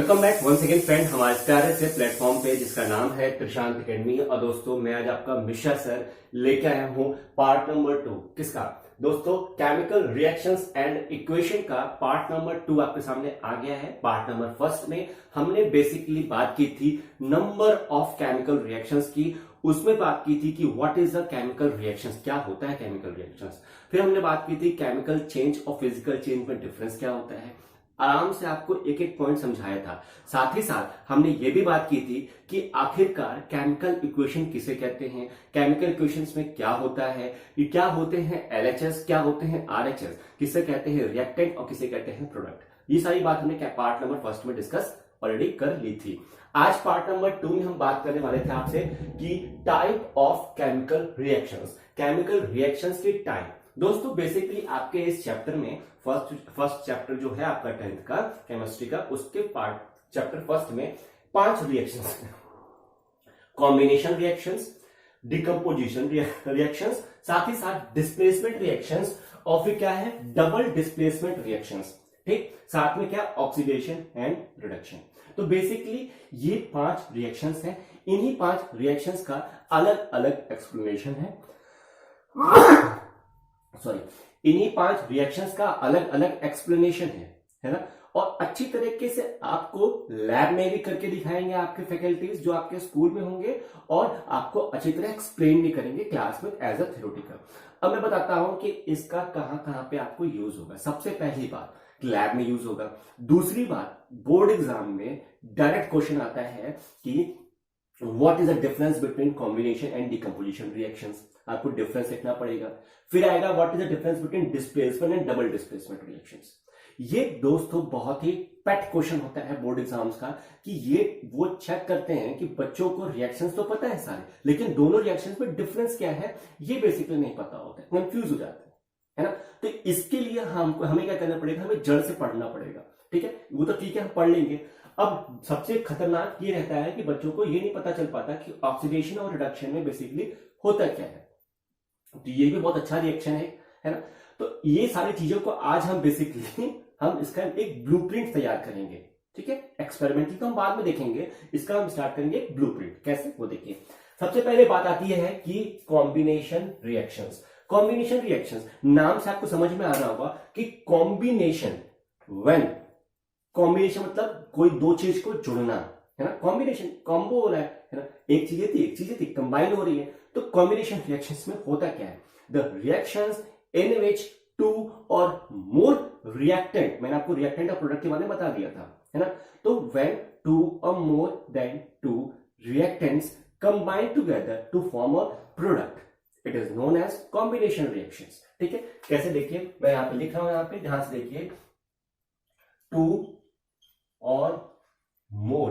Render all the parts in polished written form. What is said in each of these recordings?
Welcome back once again friend हमारे प्यारे से प्लेटफॉर्म पे जिसका नाम है प्रशांत अकेडमी। और दोस्तों मैं आज आपका मिश्रा सर लेके आया हूं पार्ट नंबर 2। किसका दोस्तों? केमिकल रिएक्शंस एंड इक्वेशन का पार्ट नंबर 2 आपके सामने आ गया है। पार्ट नंबर फर्स्ट में हमने बेसिकली बात की थी नंबर ऑफ केमिकल रिएक्शंस की। उसमें बात की थी कि what is a chemical reactions, क्या होता है केमिकल रिएक्शंस। फिर हमने बात की थी केमिकल चेंज और फिजिकल चेंज में डिफरेंस क्या होता है। आराम से आपको एक एक पॉइंट समझाया था। साथ ही साथ हमने ये भी बात की थी कि आखिरकार केमिकल इक्वेशन किसे कहते हैं, केमिकल इक्वेशंस में क्या होता है, ये क्या होते हैं एलएचएस, क्या होते हैं आरएचएस, किसे कहते हैं रिएक्टेंट और किसे कहते हैं प्रोडक्ट। ये सारी बात हमने पार्ट नंबर फर्स्ट में डिस्कस ऑलरेडी कर ली थी। आज पार्ट नंबर 2 में हम बात करने वाले थे आपसे कि type of chemical reactions, chemical reactions के टाइप। दोस्तों बेसिकली आपके इस चैप्टर में फर्स्ट चैप्टर जो है आपका 10th का केमिस्ट्री का, उसके पार्ट चैप्टर फर्स्ट में 5 रिएक्शंस हैं। कॉम्बिनेशन रिएक्शंस, डिकम्पोजिशन रिएक्शंस, साथ ही साथ डिस्प्लेसमेंट रिएक्शंस और फिर क्या है डबल डिस्प्लेसमेंट रिएक्शंस। ठीक, साथ में क्या ऑक्सीडेशन एंड रिडक्शन। तो बेसिकली ये 5 रिएक्शंस हैं। इन्हीं 5 रिएक्शंस का अलग अलग एक्सप्लेनेशन है। सॉरी, इन्हीं 5 रिएक्शंस का अलग अलग एक्सप्लेनेशन है ना। और अच्छी तरीके से आपको लैब में भी करके दिखाएंगे आपके फैकल्टीज जो आपके स्कूल में होंगे, और आपको अच्छी तरह एक्सप्लेन भी करेंगे क्लास में एज अ थ्योरेटिकल। अब मैं बताता हूं कि इसका कहां कहां पे आपको यूज होगा। सबसे पहली बात लैब में यूज होगा। दूसरी बात बोर्ड एग्जाम में डायरेक्ट क्वेश्चन आता है कि what is the difference between combination and decomposition reactions, आपको डिफरेंस लिखना पड़ेगा। फिर आएगा what is the difference between displacement and double displacement reactions. ये दोस्तों बहुत ही पेट क्वेश्चन होता है बोर्ड एग्जाम्स का, कि ये वो चेक करते हैं कि बच्चों को रिएक्शंस तो पता है सारे, लेकिन दोनों रिएक्शंस में डिफरेंस क्या है ये बेसिकली नहीं पता होता है, कंफ्यूज हो जाते हैं, है ना। तो इसके लिए हमें क्या करना पड़ेगा, हमें जड़ से पढ़ना पड़ेगा। ठीक है, वो तो ठीक है हम पढ़ लेंगे। अब सबसे खतरनाक ये रहता है कि बच्चों को ये नहीं पता चल पाता कि ऑक्सीडेशन और रिडक्शन में बेसिकली होता क्या है। तो ये भी बहुत अच्छा रिएक्शन है ना। तो ये सारी चीजों को आज हम बेसिकली हम इसका एक ब्लूप्रिंट तैयार करेंगे। ठीक है, एक्सपेरिमेंटल तो हम बाद में देखेंगे, इसका हम स्टार्ट करेंगे ब्लूप्रिंट कैसे, वो देखिए। सबसे पहले बात आती है कि कॉम्बिनेशन रिएक्शंस। कॉम्बिनेशन रिएक्शंस नाम से आपको समझ में आ रहा होगा कि कॉम्बिनेशन, व्हेन कॉम्बिनेशन मतलब कोई दो चीज को जुड़ना, है ना। कॉम्बिनेशन कॉम्बो हो रहा है ना, एक चीजें थी कंबाइन हो रही है। तो कॉम्बिनेशन रिएक्शंस में होता क्या है, the reactions in which two और मोर रिएक्टेंट, मैंने आपको रिएक्टेंट और प्रोडक्ट के बारे में बता दिया था, है ना। तो व्हेन टू और more than two reactants combine together to form a product, it is known as combination reactions. ठीक है, कैसे देखिए, मैं यहां पे लिख रहा हूं, यहां पे ध्यान से देखिए, टू और more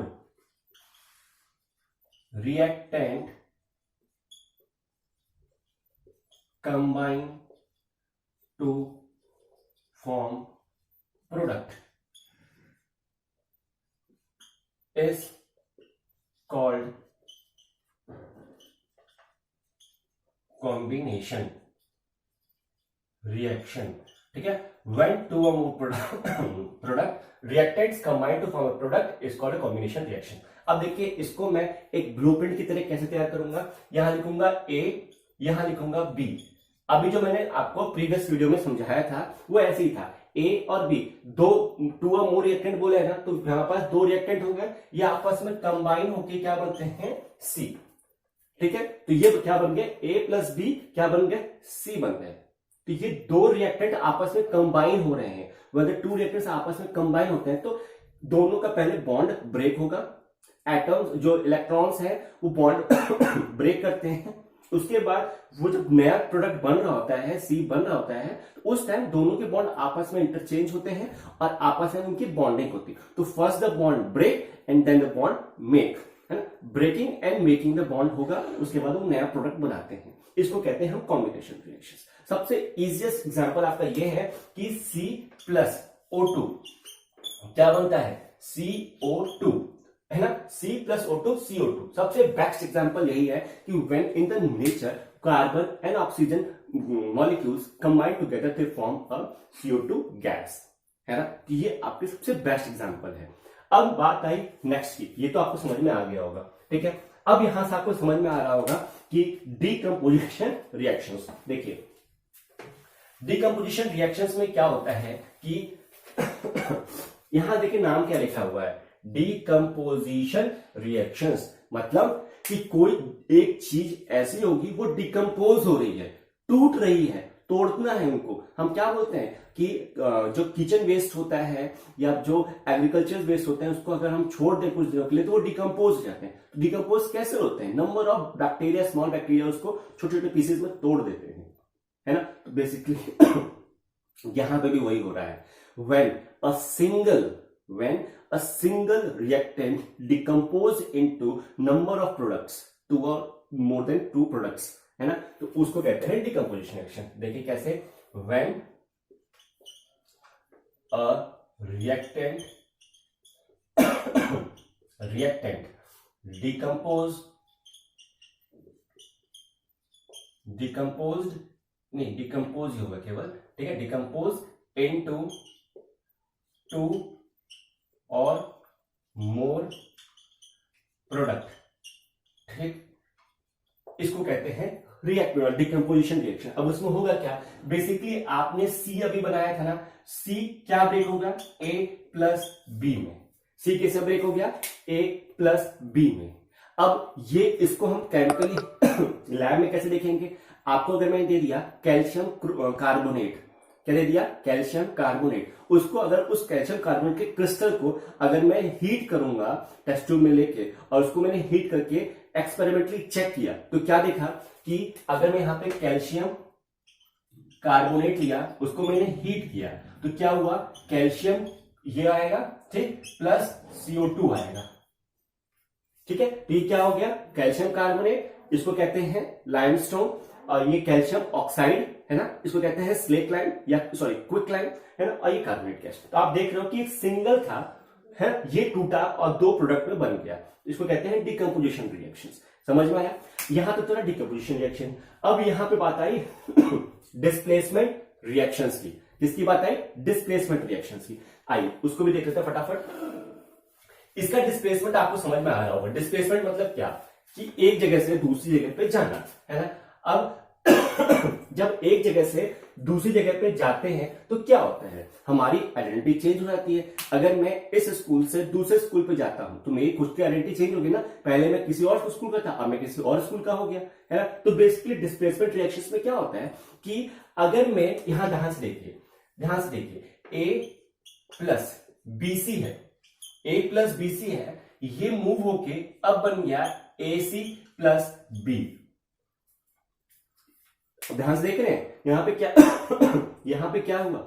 reactant combine to form product is called combination reaction. ठीक है, when two or more product reactants combine to form a product is called a combination reaction. अब देखिए इसको मैं एक ब्लूप्रिंट की तरह कैसे तैयार करूंगा। यहां लिखूंगा A, यहां लिखूंगा B। अभी जो मैंने आपको प्रीवियस वीडियो में समझाया था वो ऐसे ही था, ए और बी, टू और मोर रिएक्टेंट बोले है ना, तो यहां पास 2 रिएक्टेंट हो गए, ये आपस में कंबाइन होके क्या बनते हैं, सी। ठीक है, तो ये क्या बन गए, ए प्लस बी क्या बन गए, सी बन गए। तो ये 2 रिएक्टेंट आपस में कंबाइन हो रहे हैं। वह 2 रिएक्टेंट्स आपस में कंबाइन होते हैं तो दोनों का पहले बॉन्ड ब्रेक होगा, एटम्स जो इलेक्ट्रॉन्स है वो बॉन्ड ब्रेक करते हैं। उसके बाद वो जब नया प्रोडक्ट बन रहा होता है, सी बन रहा होता है, तो उस टाइम दोनों के बॉन्ड आपस में इंटरचेंज होते हैं और आपस में उनकी बॉन्डिंग होती है। तो first the bond break and then the bond make, है ना। Breaking and making the bond होगा, उसके बाद वो नया प्रोडक्ट बनाते हैं। इसको कहते हैं हम कॉम्बिनेशन रिएक्शंस। सबसे इजीएस्ट एग्जांपल आपका ये है कि C+O2 क्या बनता है, CO2, है ना। C+O2 CO2 सबसे बेस्ट एग्जांपल यही है कि when in the nature carbon and oxygen molecules combine together they form a CO2 gas, है ना। ये आपके सबसे बेस्ट एग्जांपल है। अब बात आई नेक्स्ट की, ये तो आपको समझ में आ गया होगा, ठीक है। अब यहां से आपको समझ में आ रहा होगा कि डीकंपोजिशन रिएक्शंस। देखिए डीकंपोजिशन रिएक्शंस में क्या होता है कि यहां देखिए नाम क्या लिखा हुआ है, डीकंपोजिशन रिएक्शंस, मतलब कि कोई एक चीज ऐसी होगी वो डिकम्पोज हो रही है, टूट रही है, तोड़ना है उनको। हम क्या बोलते हैं कि जो किचन वेस्ट होता है या जो एग्रीकल्चर वेस्ट होते हैं उसको अगर हम छोड़ दें कुछ दिनों के लिए तो वो डिकम्पोज हो जाते हैं। तो डिकम्पोज कैसे होते हैं, number of bacteria, small bacteria उसको छोटे छोटे पीसेस में तोड़ देते हैं, है ना। तो बेसिकली यहां पे भी वही हो रहा है। when a single reactant decompose into number of products, two or more than two products, है ना, तो उसको कहते हैं डिकम्पोजिशन रिएक्शन। देखिए कैसे, when a reactant डिकम्पोज ही होगा केवल, ठीक है, डिकम्पोज इनटू टू और मोर प्रोडक्ट, ठीक, इसको कहते हैं डिकम्पोजिशन रिएक्शन। अब उसमें होगा क्या, बेसिकली आपने सी अभी बनाया था ना, सी क्या ब्रेक होगा, ए प्लस बी में। सी कैसे ब्रेक हो गया, ए प्लस बी में। अब ये इसको हम केमिकली लैब में कैसे देखेंगे, आपको अगर मैंने दे दिया कैल्शियम कार्बोनेट, क्या दे दिया, कैल्शियम कार्बोनेट, उसको अगर उस कैल्शियम कार्बोनेट के क्रिस्टल को अगर मैं हीट करूंगा टेस्ट ट्यूब में लेके और उसको मैंने हीट करके एक्सपेरिमेंटली चेक किया, तो क्या देखा कि अगर मैं यहां पे कैल्शियम कार्बोनेट लिया, उसको मैंने हीट किया, तो क्या हुआ, कैल्शियम ये आएगा, ठीक, प्लस CO2 आएगा, ठीक है। तो ये क्या हो गया, कैल्शियम कार्बोनेट, इसको कहते हैं लाइमस्टोन, और ये कैल्शियम ऑक्साइड है ना, इसको कहते हैं स्लेक लाइम या सॉरी क्विक लाइम, है ना, और ये कार्बोनेट गैस। तो आप देख रहे हो कि एक सिंगल था, है, ये टूटा और दो प्रोडक्ट में बन गया, इसको कहते हैं डिकम्पोजिशन रिएक्शंस। समझ में आया, यहां तक तो ना डिकम्पोजिशन रिएक्शन। अब यहां पे बात आई डिस्प्लेसमेंट रिएक्शंस की, किसकी बात आई, डिस्प्लेसमेंट रिएक्शंस की। आइए उसको भी देख लेते हैं फटाफट। इसका डिस्प्लेसमेंट आपको समझ में आ रहा होगा, डिस्प्लेसमेंट मतलब क्या, कि एक जगह से दूसरी जगह पे जाना, है ना। अब जब एक जगह से दूसरी जगह पे जाते हैं तो क्या होता है, हमारी आइडेंटिटी चेंज हो जाती है। अगर मैं इस स्कूल से दूसरे स्कूल पे जाता हूं तो मेरी खुद की आइडेंटिटी चेंज होगी ना, पहले मैं किसी और स्कूल का था, अब मैं किसी और स्कूल का हो गया, है ना। तो बेसिकली डिस्प्लेसमेंट रिएक्शंस में क्या होता है कि अगर मैं यहां ध्यान से देखिए ए प्लस बीसी है, ए प्लस बीसी है, ये मूव होके अब बन गया AC प्लस बी। ध्यान से देख रहे हैं यहां पे क्या यहां पे क्या हुआ,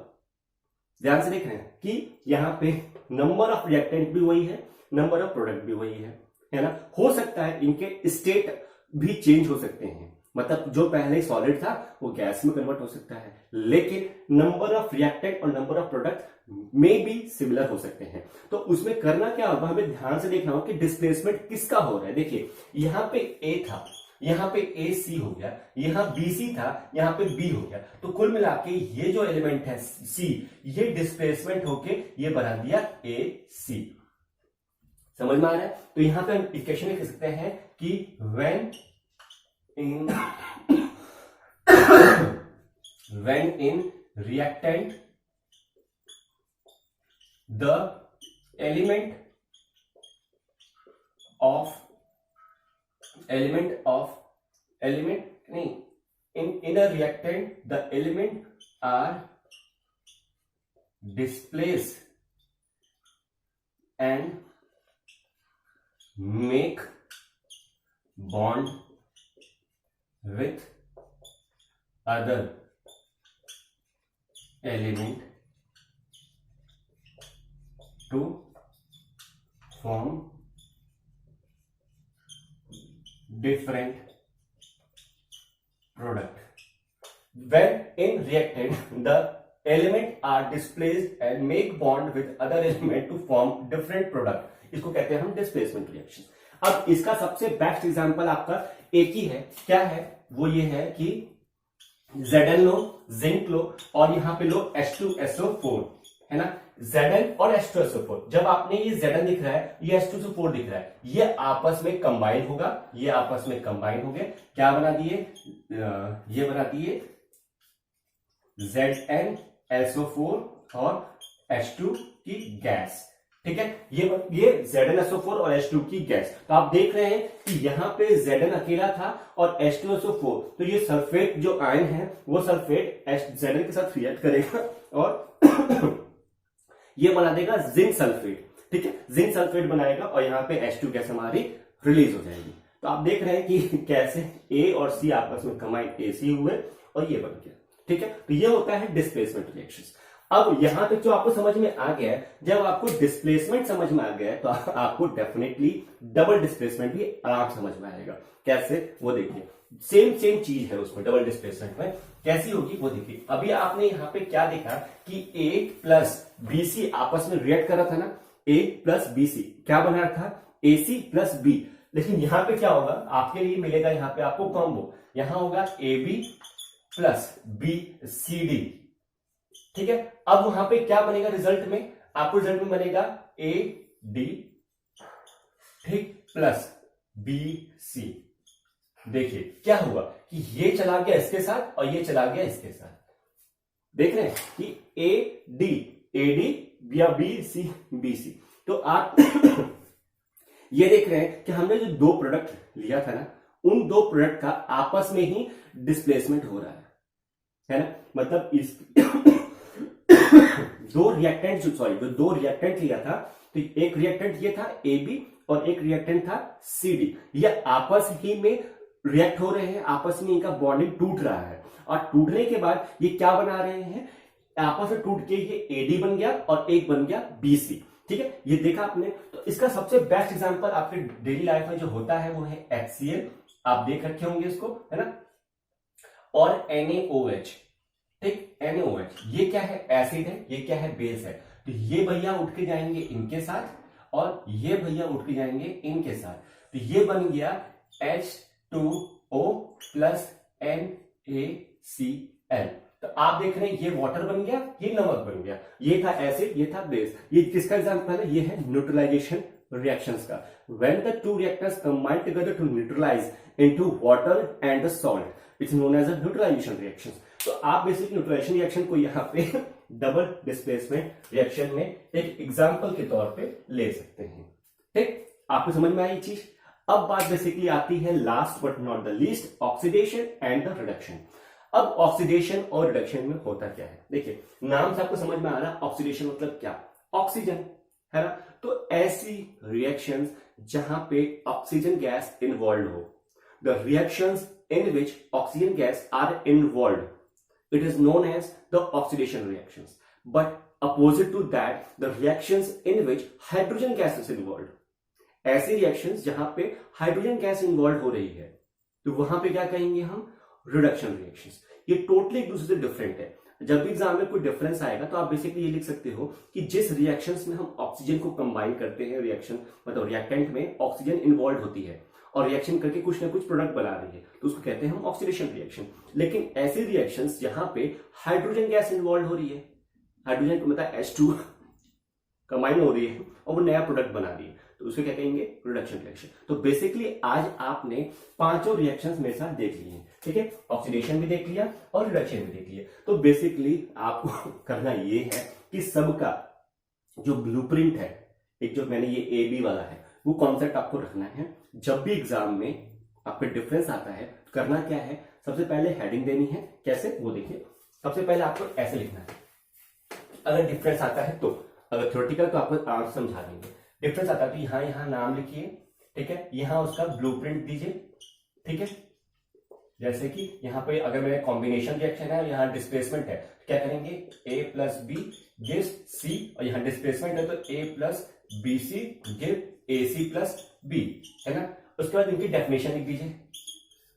ध्यान से देख रहे हैं कि यहां पे नंबर ऑफ रिएक्टेंट भी वही है, नंबर ऑफ प्रोडक्ट भी वही है ना। हो सकता है इनके स्टेट भी चेंज हो सकते हैं, मतलब जो पहले सॉलिड था वो गैस में कन्वर्ट हो सकता है, लेकिन नंबर ऑफ रिएक्टेंट और नंबर ऑफ प्रोडक्ट में भी सिमिलर हो सकते हैं। तो उसमें करना क्या होगा, हमें ध्यान से देखना होगा कि डिस्प्लेसमेंट किसका हो रहा है। देखिए यहां पे A था, यहां पे AC हो गया, यहां BC था, यहां पे B हो गया, तो कुल मिला के ये जो एलिमेंट है C, ये डिस्प्लेसमेंट होके ये बना दिया AC। समझ में आ रहा है। तो यहां पे हम इक्वेशन लिख सकते हैं कि when in reactant the element in a reactant the element are displaced and make bond with other element to form different product. When in reactant the element are displaced and make bond with other element to form different product, इसको कहते हैं हम displacement reaction. अब इसका सबसे best example आपका एक ही है, क्या है वो ये है कि Zn लो, जिंक लो और यहां पे लो H2SO4, है ना, Zn और H2SO4, जब आपने ये Zn दिख रहा है, ये H2SO4 दिख रहा है, ये आपस में कंबाइन होगा, ये आपस में कंबाइन हो गए, क्या बना दिए, ये बना दिए ZnSO4 और H2 की गैस, ठीक है, ये ZnSO4 और H2 की गैस। तो आप देख रहे हैं कि यहां पे Zn अकेला था और H2SO4, तो ये सल्फेट जो आयन है वो सल्फेट Zn के साथ रिएक्ट करेगा और ये बना देगा जिंक सल्फेट, ठीक है, जिंक सल्फेट बनाएगा और यहाँ पे H2 गैस हमारी रिलीज हो जाएगी। तो आप देख रहे हैं कि कैसे A और C आपस में कंबाइन AC हुए और ये बन गया, ठीक है। तो ये होता है डिस्प्लेसमेंट रिएक्शंस। अब यहां तक जो आपको समझ में आ गया है, जब आपको डिस्प्लेसमेंट समझ में आ गया है तो आपको डेफिनेटली डबल डिस्प्लेसमेंट भी आराम समझ में आएगा। कैसे, वो देखिए, सेम चीज है उसमें, डबल डिस्प्लेसमेंट में कैसी होगी वो देखिए। अभी आपने यहाँ पे क्या देखा कि A प्लस BC आपस में रिएक्ट कर रहा था ना, A प्लस BC क्या बना रहा था, AC प्लस B, लेकिन यहां पे क्या होगा, आपके लिए मिलेगा यहाँ पे आपको कॉम्बो, यहां होगा AB प्लस BCD, ठीक है। अब वहां पे क्या बनेगा रिजल्ट में, आपको रिजल्ट में बनेगा AD, ठीक, प्लस BC। देखिए क्या हुआ कि ये चला गया इसके साथ और ये चला गया इसके साथ, देख रहे हैं कि AD या BC। तो आप ये देख रहे हैं कि हमने जो दो प्रोडक्ट लिया था ना, उन दो प्रोडक्ट का आपस में ही डिस्प्लेसमेंट हो रहा है ना, मतलब इस जो दो रिएक्टेंट लिया था, तो एक रिएक्टेंट ये था AB और एक रिएक्टेंट था CD, ये आपस ही में रिएक्ट हो रहे हैं, आपस में इनका बॉन्डिंग टूट रहा है और टूटने के बाद ये क्या बना रहे हैं, आपस में टूट के ये AD बन गया और एक बन गया BC, ठीक है। ये देखा आपने। तो इसका सबसे बेस्ट एग्जांपल आपके डेली लाइफ में जो होता है वो है HCl, आप देख रखे होंगे इसको, है ना, और NaOH, ठीक, NaOH, ये क्या है, एसिड है, ये क्या है, बेस है। तो ये भैया उठ के जाएंगे इनके साथ और ये भैया उठ के जाएंगे इनके साथ, तो ये बन गया H2O प्लस NaCl। तो आप देख रहे हैं ये वाटर बन गया, ये नमक बन गया, ये था एसिड, ये था बेस। ये किसका एग्जांपल है, ये है न्यूट्रलाइजेशन रिएक्शंस का। When the two reactors combine together to neutralize into water and the salt, it's known as a neutralization reactions। तो आप बेसिक न्यूट्रलाइजेशन रिएक्शन को यहाँ पे डबल डिस्प्लेसमेंट रिएक्शन में एक एग्जांपल के तौर पे ले सकते हैं, ठीक, आपको समझ में आई चीज। अब बात बेसिकली आती है last but not the least, oxidation and the reduction. अब ऑक्सीडेशन और रिडक्शन में होता क्या है, देखिए नाम से आपको समझ में आ रहा है, ऑक्सीडेशन मतलब क्या, ऑक्सीजन, है ना। तो ऐसी रिएक्शंस जहां पे ऑक्सीजन गैस इन्वॉल्व हो, the reactions in which oxygen gas are involve, it is known as the oxidation reactions, but opposite to that the reactions in which hydrogen gas is involved, ऐसी reactions जहां पे hydrogen gas involve हो रही है तो वहां पे क्या कहेंगे हम, रिडक्शन रिएक्शंस। ये टोटली एक दूसरे से डिफरेंट है। जब भी एग्जाम में कोई डिफरेंस आएगा तो आप बेसिकली ये लिख सकते हो कि जिस रिएक्शंस में हम ऑक्सीजन को कंबाइन करते हैं, रिएक्शन मतलब रिएक्टेंट में ऑक्सीजन इन्वॉल्व होती है और रिएक्शन करके कुछ ना कुछ प्रोडक्ट बना रही है, तो उसको कहते हैं हम ऑक्सीडेशन रिएक्शन। लेकिन ऐसी रिएक्शंस जहां पे हाइड्रोजन गैस इन्वॉल्व हो रही है, हाइड्रोजन को मतलब H2 कंबाइन हो रही है और वो नया प्रोडक्ट बना रही है, तो उसको क्या कहेंगे, रिडक्शन रिएक्शन। तो बेसिकली आज आपने पांचों रिएक्शंस मेरे साथ देख लिए हैं, ठीक है, ऑक्सीडेशन भी देख लिया और रिडक्शन भी देख लिया। तो बेसिकली आपको करना ये है कि सबका जो ब्लूप्रिंट है, एक जो मैंने ये AB वाला है, वो कॉन्सेप्ट आपको रखना है। जब भी एग्जाम में आपका डिफरेंस आता है करना क्या है, सबसे पहले हेडिंग देनी है। कैसे, वो देखिए, सबसे पहले आपको ऐसे लिखना है अगर डिफरेंस आता है तो, अगर थ्योरेटिकल तो आपको आराम से समझा देंगे। डिफरेंस आता है तो यहां नाम लिखिए, ठीक है, यहां उसका ब्लूप्रिंट दीजिए, ठीक है। जैसे कि यहाँ पे अगर मेरा कॉम्बिनेशन रिएक्शन है, यहाँ डिस्प्लेसमेंट है, तो क्या करेंगे, A plus B gives C, और यहाँ डिस्प्लेसमेंट है तो A plus BC give AC plus B, है ना। उसके बाद इनकी डेफिनेशन लिख दीजिए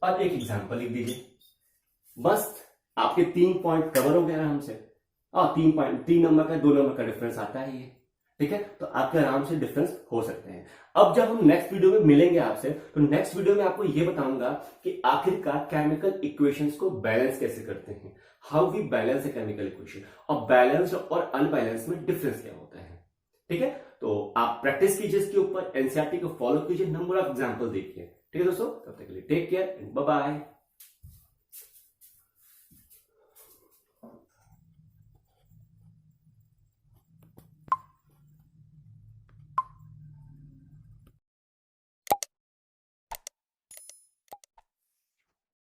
और एक एग्जांपल लिख दीजिए, मस्त, आपके 3 पॉइंट कवर हो गया आराम से। 3 नंबर का 2 नंबर का डिफरेंस आता है ये, ठीक है, तो आपके आराम से डिफरेंस हो सकते हैं। अब जब हम नेक्स्ट वीडियो में मिलेंगे आपसे, तो नेक्स्ट वीडियो में आपको यह बताऊंगा कि आखिरकार केमिकल इक्वेशंस को बैलेंस कैसे करते हैं, how we balance a chemical equation, और बैलेंस और अनबैलेंस में डिफरेंस क्या होता है। ठीक है, तो आप प्रैक्टिस कीजिए इसके ऊपर, एनसीईआरटी को फॉलो कीजिए, नंबर ऑफ एग्जाम्पल देखिए। ठीक है दोस्तों, तब तक के लिए take care and bye bye.